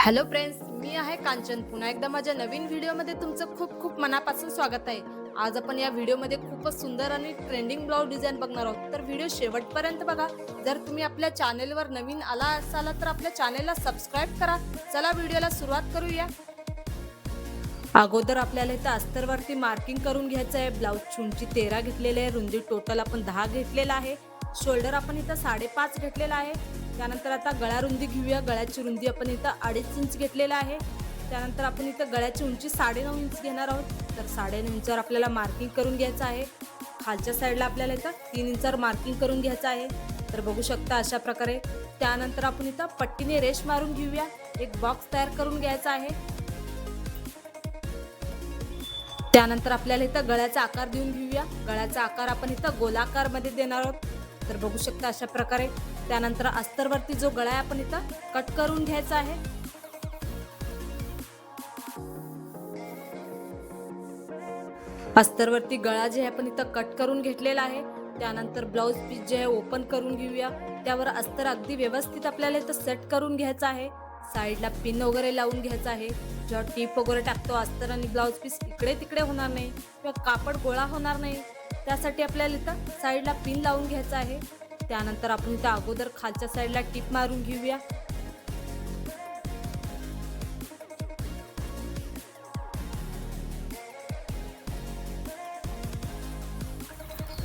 Hello friends, मी आहे कांचन. पुन्हा एकदा माझ्या नवीन व्हिडिओमध्ये तुमचं खूप खूप मनापासून स्वागत आहे. आज आपण या व्हिडिओमध्ये खूपच सुंदर आणि ट्रेंडिंग ब्लाउज डिझाईन बघणार आहोत. तर व्हिडिओ शेवटपर्यंत बघा. जर तुम्ही आपल्या चॅनेलवर नवीन आला असाल तर आपल्या चॅनेलला सबस्क्राईब करा. चला व्हिडिओला सुरुवात करूया. अगोदर आपल्याला इथं अस्तरवरती मार्किंग करून घ्यायचं आहे. ब्लाउज उंची 13 घेतलेली आहे. रुंदी टोटल आपण 10 घेतलेला आहे. शोल्डर आपण इथं 5.5 घेतलेला आहे. त्यानंतर आता गळा रुंदी घेऊया. गळ्याची रुंदी आपण इथं 2.5 इंच घेतलेला आहे. त्यानंतर आपण इथं गळ्याची उंची 9.5 इंच घेणार आहोत. तर 9.5 इंचावर आपल्याला मार्किंग करून घ्यायचं आहे. खालच्या साईडला आपल्याला इथं 3 इंचावर मार्किंग करून घ्यायचं आहे. तर बघू शकता अशा प्रकारे. त्यानंतर आपण इथं पट्टीने रेष मारून घेऊया. एक बॉक्स तयार करून घ्यायचा आहे. त्यानंतर आपल्याला इथं गळ्याचा आकार देऊन घेऊया. गळ्याचा आकार आपण इथं गोलाकार मध्ये देणार आहोत. तर बघू शकता अशा प्रकारे. त्यानंतर अस्तरवरती जो गळा आहे आपण इथं कट करून घ्यायचा आहे. अस्तरवरती गळा जे आहे आपण इथं कट करून घेतलेला आहे. त्यानंतर ब्लाउज पीस जे आहे ओपन करून घेऊया. त्यावर अस्तर अगदी व्यवस्थित आपल्याला इथं सेट करून घ्यायचं आहे. साईडला पिन वगैरे लावून घ्यायचं आहे. जेव्हा टीप वगैरे टाकतो अस्तर आणि ब्लाउज पीस इकडे तिकडे होणार नाही किंवा कापड गोळा होणार नाही. त्यासाठी आपल्याला इथं साईडला पिन लावून घ्यायचं आहे. त्यानंतर आपण इथं अगोदर खालच्या साईडला टीप मारून घेऊया.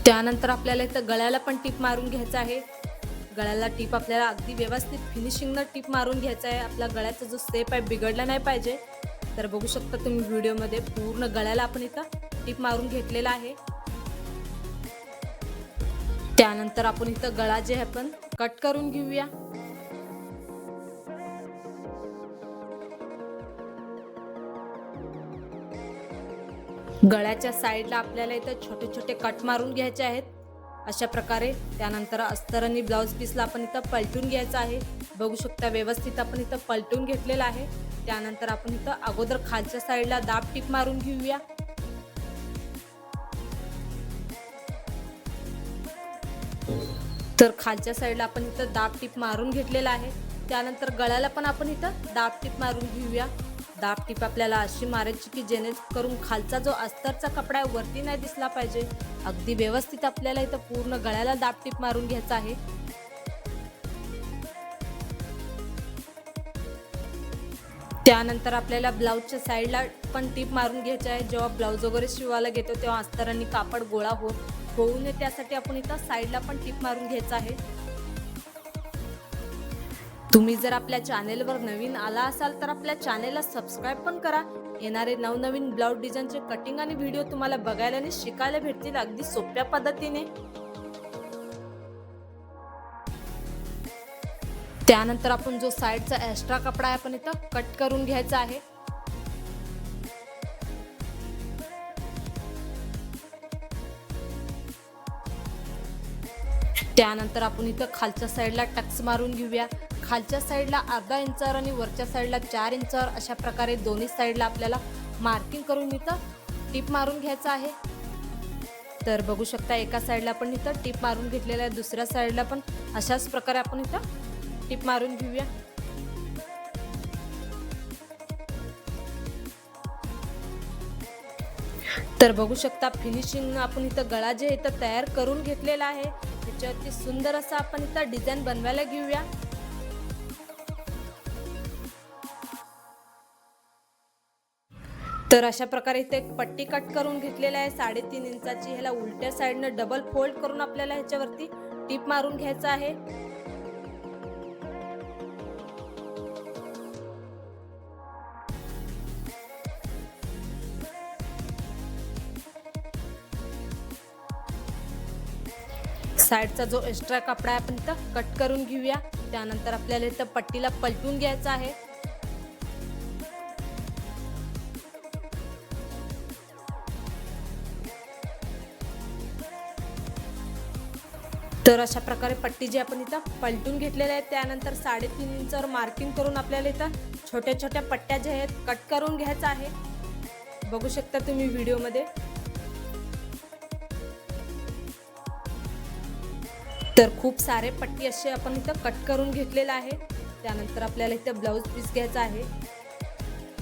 त्यानंतर आपल्याला इथं गळ्याला पण टीप मारून घ्यायचं आहे. गळ्याला टीप आपल्याला अगदी व्यवस्थित फिनिशिंगनं टीप मारून घ्यायचं आहे. आपला गळ्याचा जो स्टेप आहे बिघडला नाही पाहिजे. तर बघू शकता तुम्ही व्हिडिओमध्ये पूर्ण गळ्याला आपण इथं टीप मारून घेतलेला आहे. त्यानंतर आपण इथं गळा जे आहे आपण कट करून घेऊया. गळ्याच्या साईडला आपल्याला इथं छोटे छोटे कट मारून घ्यायचे आहेत अशा प्रकारे. त्यानंतर अस्तर आणि ब्लाउज पीसला आपण इथं पलटून घ्यायचं आहे. बघू शकता व्यवस्थित आपण इथं पलटून घेतलेलं आहे. त्यानंतर आपण इथं अगोदर खालच्या साईडला दाब टीप मारून घेऊया. तर खालच्या साईडला आपण इथं दाब टीप मारून घेतलेला आहे. त्यानंतर गळ्याला पण आपण इथं दाब टीप मारून घेऊया. दाब टीप आपल्याला अशी मारायची की जेणेकरून खालचा जो अस्तरचा कपडा आहे वरती नाही दिसला पाहिजे. अगदी व्यवस्थित आपल्याला इथं पूर्ण गळ्याला दाब टीप मारून घ्यायचा आहे. त्यानंतर आपल्याला ब्लाउजच्या साईडला पण टीप मारून घ्यायची आहे. जेव्हा ब्लाउज वगैरे शिवायला घेतो तेव्हा अस्तर आणि कापड गोळा होऊ नये त्यासाठी आपण इथं साईडला पण टीप मारून घ्यायचं आहे. तुम्ही जर आपल्या चॅनेलवर नवीन आला असाल तर आपल्या चॅनेलला सबस्क्राईब पण करा. येणारे नवनवीन ब्लाउज डिझाईनचे कटिंग आणि व्हिडिओ तुम्हाला बघायला आणि शिकायला भेटतील अगदी सोप्या पद्धतीने. त्यानंतर आपण जो साईडचा एक्स्ट्रा कपडा आहे आपण इथं कट करून घ्यायचा आहे. त्यानंतर आपण इथं खालच्या साईडला टक्स मारून घेऊया. खालच्या साईडला अर्धा इंचावर आणि वरच्या साईडला 4 इंचावर अशा प्रकारे दोन्ही साईडला आपल्याला मार्किंग करून इथं टीप मारून घ्यायचं आहे. तर बघू शकता एका साईडला आपण इथं टीप मारून घेतलेला आहे. दुसऱ्या साईडला पण अशाच प्रकारे आपण इथं टीप मारून घेऊया. तर बघू शकता फिनिशिंग आपण इथं गळा जे इथं तयार करून घेतलेला आहे. त्याच्यावरती सुंदर असं आपण इथं डिझाईन बनवायला घेऊया. तर अशा प्रकारे इथे एक पट्टी कट करून घेतलेली आहे 3.5 इंचाची. ह्याला उलट्या साईडनं डबल फोल्ड करून आपल्याला ह्याच्यावरती टीप मारून घ्यायचं आहे. साईडचा जो एक्स्ट्रा कपडा आहे आपण इथं कट करून घेऊया. त्यानंतर आपल्याला इथं पट्टीला पलटून घ्यायचं आहे. तर अशा प्रकारे पट्टी जी आपण इथं पलटून घेतलेल्या आहे. त्यानंतर 3.5 इंचावर मार्किंग करून आपल्याला इथं छोट्या छोट्या पट्ट्या ज्या आहेत कट करून घ्यायचं आहे. बघू शकता तुम्ही व्हिडिओमध्ये. तर खूप सारे पट्टी असे आपण इथं कट करून घेतलेला आहे. त्यानंतर आपल्याला इथं ब्लाऊज पीस घ्यायचा आहे.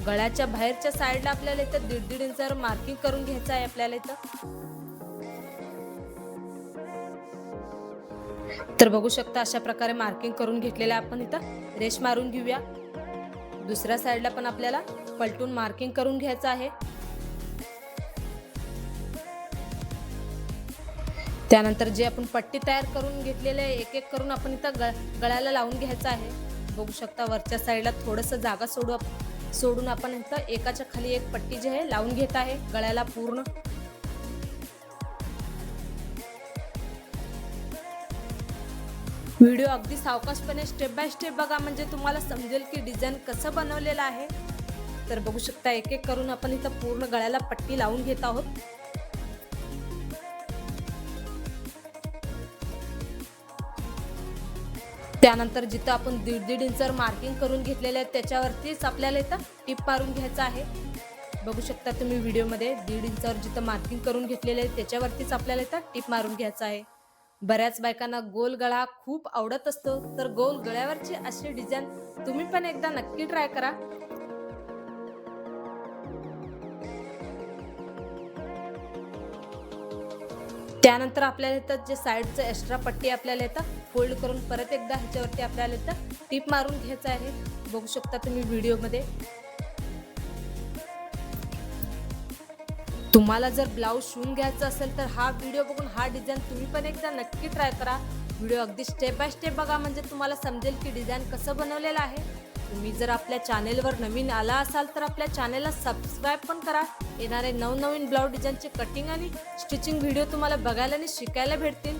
गळ्याच्या बाहेरच्या साईडला आपल्याला इथं 1.5 इंचावर मार्किंग करून घ्यायचं आहे आपल्याला इथं. तर बघू शकता अशा प्रकारे मार्किंग करून घेतलेलं आपण इथं रेष मारून घेऊया. दुसऱ्या साईडला पण आपल्याला पलटून मार्किंग करून घ्यायचं आहे. त्यानंतर जे आपण पट्टी तयार करून घेतलेले आहे एक एक करून आपण इथं गळ्याला लावून घ्यायचं आहे. बघू शकता वरच्या साईडला थोडंसं जागा सोडून आपण इथं एकाच्या खाली एक पट्टी जी आहे लावून घेत आहे गळ्याला पूर्ण. व्हिडिओ अगदी सावकाशपणे स्टेप बाय स्टेप बघा म्हणजे तुम्हाला समजेल की डिझाईन कसं बनवलेलं आहे. तर बघू शकता एक एक करून आपण इथं पूर्ण गळ्याला पट्टी लावून घेत आहोत. त्यानंतर जिथं आपण 1.5 इंचावर मार्किंग करून घेतलेले आहे त्याच्यावरतीच आपल्याला इथं टिप मारून घ्यायचं आहे. बघू शकता तुम्ही व्हिडिओमध्ये 1.5 इंचावर जिथं मार्किंग करून घेतलेले आहे त्याच्यावरतीच आपल्याला इथं टिप मारून घ्यायचं आहे. बऱ्याच बायकांना गोल गळा खूप आवडत असतो, तर गोल गळ्यावरची अशी डिझाईन तुम्ही पण एकदा नक्की ट्राय करा. त्यानंतर आपल्याला इथं जे साईडचं एक्स्ट्रा पट्टी आपल्याला इथं फोल्ड करून परत एकदा ह्याच्यावरती आपल्याला इथं टिप मारून घ्यायचं आहे. बघू शकता तुम्ही व्हिडिओमध्ये. तुम्हाला जर ब्लाऊज शिवून घ्यायचा असेल तर हा व्हिडिओ बघून हा डिझाईन तुम्ही पण एकदा नक्की ट्राय करा. व्हिडिओ अगदी स्टेप बाय स्टेप बघा म्हणजे तुम्हाला समजेल की डिझाईन कसं बनवलेलं आहे. तुम्ही जर आपल्या चॅनेलवर नवीन आला असाल तर आपल्या चॅनेलला सबस्क्राईब पण करा. येणारे नवनवीन ब्लाऊज डिझाईनचे कटिंग आणि स्टिचिंग व्हिडिओ तुम्हाला बघायला आणि शिकायला भेटतील.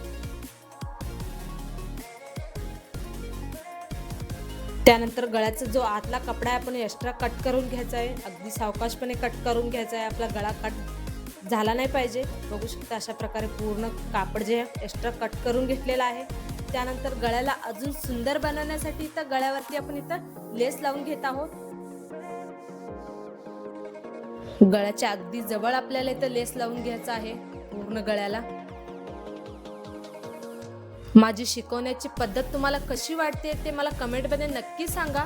त्यानंतर गळ्याचा जो आतला कपडा आहे आपण एक्स्ट्रा कट करून घ्यायचा आहे. अगदी सावकाशपणे कट करून घ्यायचा आहे. आपला गळा कट झाला नाही पाहिजे. बघू शकता अशा प्रकारे पूर्ण कापड जे एक्स्ट्रा कट करून घेतलेला आहे. त्यानंतर गळ्याला अजून सुंदर बनवण्यासाठी इथं गळ्यावरती आपण इथं लेस लावून घेत आहोत. गळ्याच्या अगदी जवळ आपल्याला इथं लेस लावून घ्यायचा आहे पूर्ण गळ्याला. माझी शिकवण्याची पद्धत तुम्हाला कशी वाटते ते मला कमेंटमध्ये नक्की सांगा.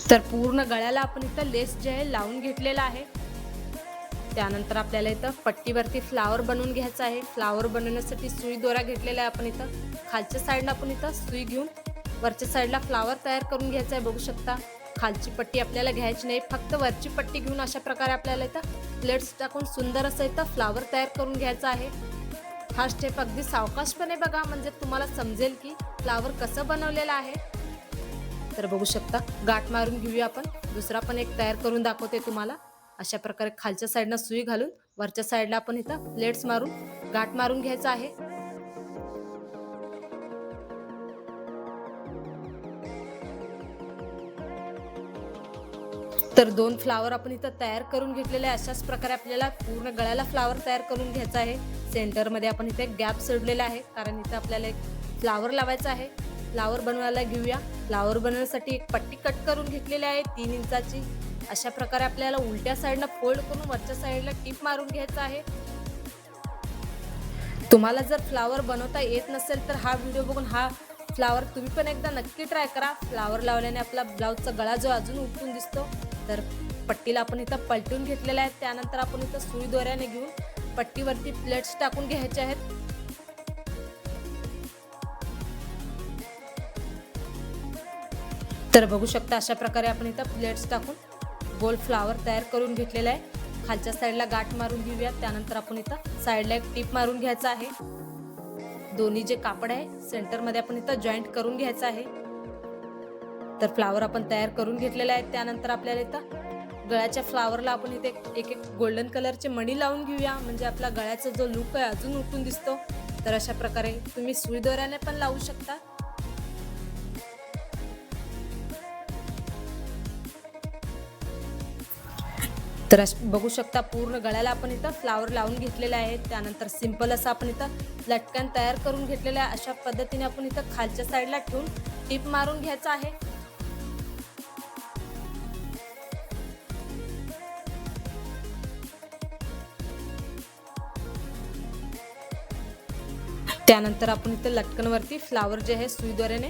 तर पूर्ण गळ्याला आपण इथं लेस जे आहे लावून घेतलेला आहे. त्यानंतर आपल्याला इथं पट्टीवरती फ्लावर बनवून घ्यायचा आहे. फ्लावर बनवण्यासाठी सुई दोरा घेतलेला आहे आपण इथं. खालच्या साईडला आपण इथं सुई घेऊन वरच्या साईडला फ्लावर तयार करून घ्यायचा आहे. बघू शकता खालची पट्टी आपल्याला घ्यायची नाही, फक्त वरची पट्टी घेऊन अशा प्रकारे आपल्याला इथं प्लेट्स टाकून सुंदर असं इथं फ्लावर तयार करून घ्यायचा आहे. हा स्टेप अगदी सावकाशपणे बघा म्हणजे तुम्हाला समजेल की फ्लावर कसं बनवलेलं आहे. तर बघू शकता गाठ मारून घेऊया आपण. दुसरा पण एक तयार करून दाखवते तुम्हाला. अशा प्रकारे खालच्या साईडला सुई घालून वरच्या साईडला आपण इथं प्लेट्स मारून गाठ मारून घ्यायचा आहे. तर 2 फ्लावर आपण इथं तयार करून घेतलेले आहे. अशाच प्रकारे आपल्याला पूर्ण गळ्याला फ्लावर तयार करून घ्यायचा आहे. सेंटरमध्ये आपण इथे गॅप सोडलेला आहे कारण इथं आपल्याला एक फ्लावर लावायचा आहे. फ्लावर बनवायला घेऊया. फ्लावर बनवण्यासाठी एक पट्टी कट करून घेतलेली आहे 3 इंचाची. अशा प्रकारे आपल्याला उलट्या साईडला फोल्ड करून वरच्या साईडला टिप मारून घ्यायचा आहे. तुम्हाला जर फ्लावर बनवता येत नसेल तर हा व्हिडिओ बघून हा फ्लावर तुम्ही पण एकदा नक्की ट्राय करा. फ्लावर लावल्याने आपला ब्लाऊजचा गळा जो अजून उठून दिसतो. तर पट्टीला आपण इथं पलटून घेतलेला आहे. त्यानंतर आपण इथं सुई दोऱ्याने घेऊन पट्टीवरती प्लेट्स टाकून घ्यायचे आहेत. तर बघू शकता अशा प्रकारे आपण इथं प्लेट्स टाकून गोल फ्लावर तयार करून घेतलेला आहे. खालच्या साईडला गाठ मारून घेऊया. त्यानंतर आपण इथं साईडला एक टिप मारून घ्यायचा आहे. दोन्ही जे कापड आहे सेंटरमध्ये आपण इथं जॉईंट करून घ्यायचं आहे. तर फ्लावर आपण तयार करून घेतलेला आहे. त्यानंतर आपल्याला इथं गळ्याच्या फ्लावरला आपण इथे एक गोल्डन कलरचे मणी लावून घेऊया म्हणजे आपला गळ्याचा जो लुक आहे अजून उठून दिसतो. तर अशा प्रकारे तुम्ही सुई दोऱ्याने पण लावू शकता. तर बघू शकता पूर्ण गळ्याला आपण इथं फ्लावर लावून घेतलेले आहे. त्यानंतर सिंपल असं आपण इथं लटकन तयार करून घेतलेलं आहे. अशा पद्धतीने आपण इथं खालच्या साईडला ठेवून टिप मारून घ्यायचं आहे. त्यानंतर आपण इथे लटकनवरती फ्लावर जे आहे सुईद्वारेने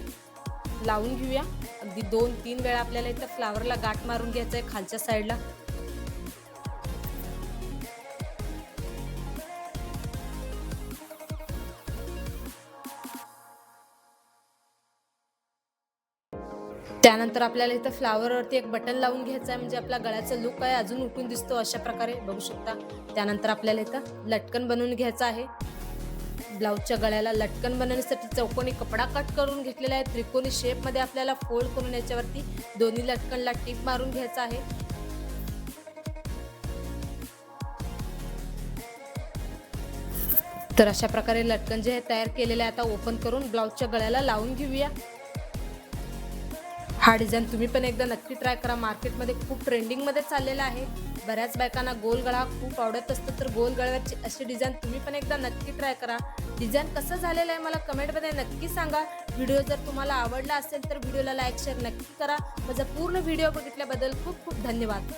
लावून घेऊया. अगदी 2-3 वेळा आपल्याला इथं फ्लावरला गाठ मारून घ्यायचं आहे खालच्या साईडला. त्यानंतर आपल्याला इथं फ्लावरवरती एक बटन लावून घ्यायचं आहे, म्हणजे आपला गळ्याचा लुक आहे अजून उठून दिसतो अशा प्रकारे बघू शकता. त्यानंतर आपल्याला इथं लटकन बनवून घ्यायचं आहे. ब्लाऊजच्या गळ्याला लटकन बनवण्यासाठी चौकोनी कपडा कट करून घेतलेला आहे. त्रिकोणी शेपमध्ये आपल्याला फोल्ड करून याच्यावरती दोन्ही लटकनला टिप मारून घ्यायचं आहे. तर अशा प्रकारे लटकन जे आहे तयार केलेले आहे. आता ओपन करून ब्लाऊजच्या गळ्याला लावून घेऊया. हा डिझाईन तुम्ही पण एकदा नक्की ट्राय करा. मार्केटमध्ये खूप ट्रेंडिंगमध्ये चाललेला आहे. बऱ्याच बायकांना गोल गळा खूप आवडत असतं, तर गोल गळ्याची अशी डिझाईन तुम्ही पण एकदा नक्की ट्राय करा. डिझाईन कसं झालेलं आहे मला कमेंटमध्ये नक्की सांगा. व्हिडिओ जर तुम्हाला आवडला असेल तर व्हिडिओला लाईक शेअर नक्की करा. माझा पूर्ण व्हिडिओ बघितल्याबद्दल खूप खूप धन्यवाद.